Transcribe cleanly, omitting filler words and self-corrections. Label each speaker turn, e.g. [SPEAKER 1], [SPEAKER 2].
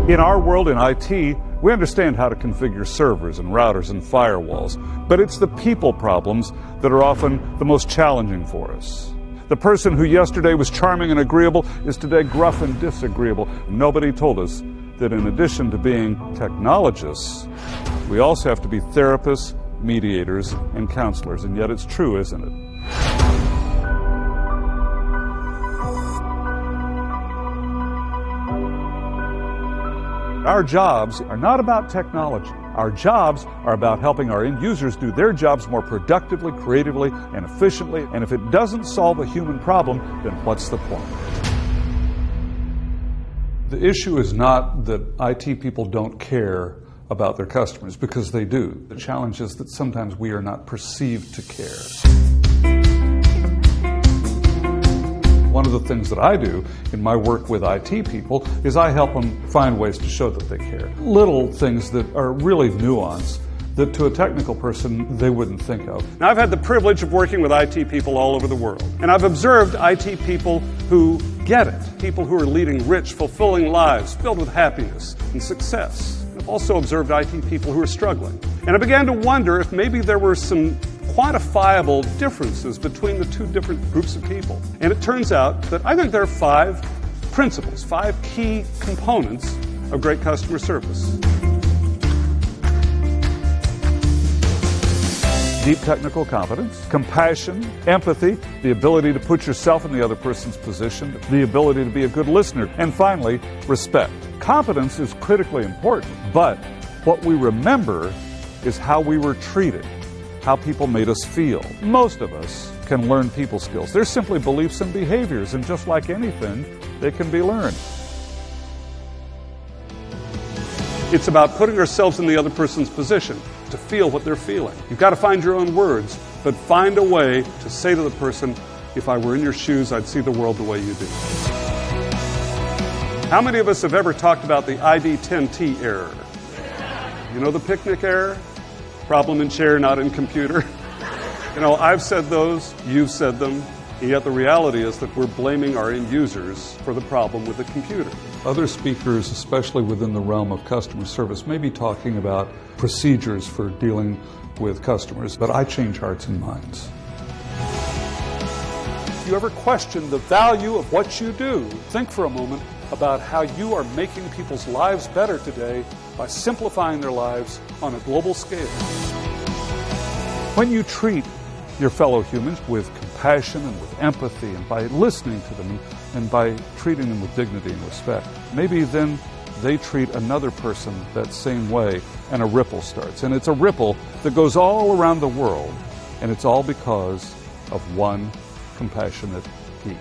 [SPEAKER 1] In our world, in IT, we understand how to configure servers and routers and firewalls, but it's the people problems that are often the most challenging for us. The person who yesterday was charming and agreeable is today gruff and disagreeable. Nobody told us that in addition to being technologists, we also have to be therapists, mediators, and counselors, and yet it's true, isn't it? Our jobs are not about technology. Our jobs are about helping our end users do their jobs more productively, creatively, and efficiently. And if it doesn't solve a human problem, then what's the point? The issue is not that IT people don't care about their customers, because they do. The challenge is that sometimes we are not perceived to care. One of the things that I do in my work with IT people is I help them find ways to show that they care. Little things that are really nuanced that to a technical person they wouldn't think of.
[SPEAKER 2] Now, I've had the privilege of working with IT people all over the world, and I've observed IT people who get it, people who are leading rich, fulfilling lives filled with happiness and success. I've also observed IT people who are struggling, and I began to wonder if maybe there were some quantifiable differences between the two different groups of people. And it turns out that I think there are 5 principles, 5 key components of great customer service.
[SPEAKER 1] Deep technical competence, compassion, empathy, the ability to put yourself in the other person's position, the ability to be a good listener, and finally, respect. Competence is critically important, but what we remember is how we were treated, how people made us feel. Most of us can learn people skills. They're simply beliefs and behaviors, and just like anything, they can be learned.
[SPEAKER 2] It's about putting ourselves in the other person's position to feel what they're feeling. You've got to find your own words, but find a way to say to the person, if I were in your shoes, I'd see the world the way you do. How many of us have ever talked about the ID10T error? You know the picnic error? Problem in chair, not in computer. You know, I've said those, you've said them, and yet the reality is that we're blaming our end users for the problem with the computer.
[SPEAKER 1] Other speakers, especially within the realm of customer service, may be talking about procedures for dealing with customers, but I change hearts and minds. If you ever question the value of what you do, think for a moment about how you are making people's lives better today by simplifying their lives on a global scale. When you treat your fellow humans with compassion and with empathy and by listening to them and by treating them with dignity and respect, maybe then they treat another person that same way and a ripple starts. And it's a ripple that goes all around the world, and it's all because of one compassionate geek.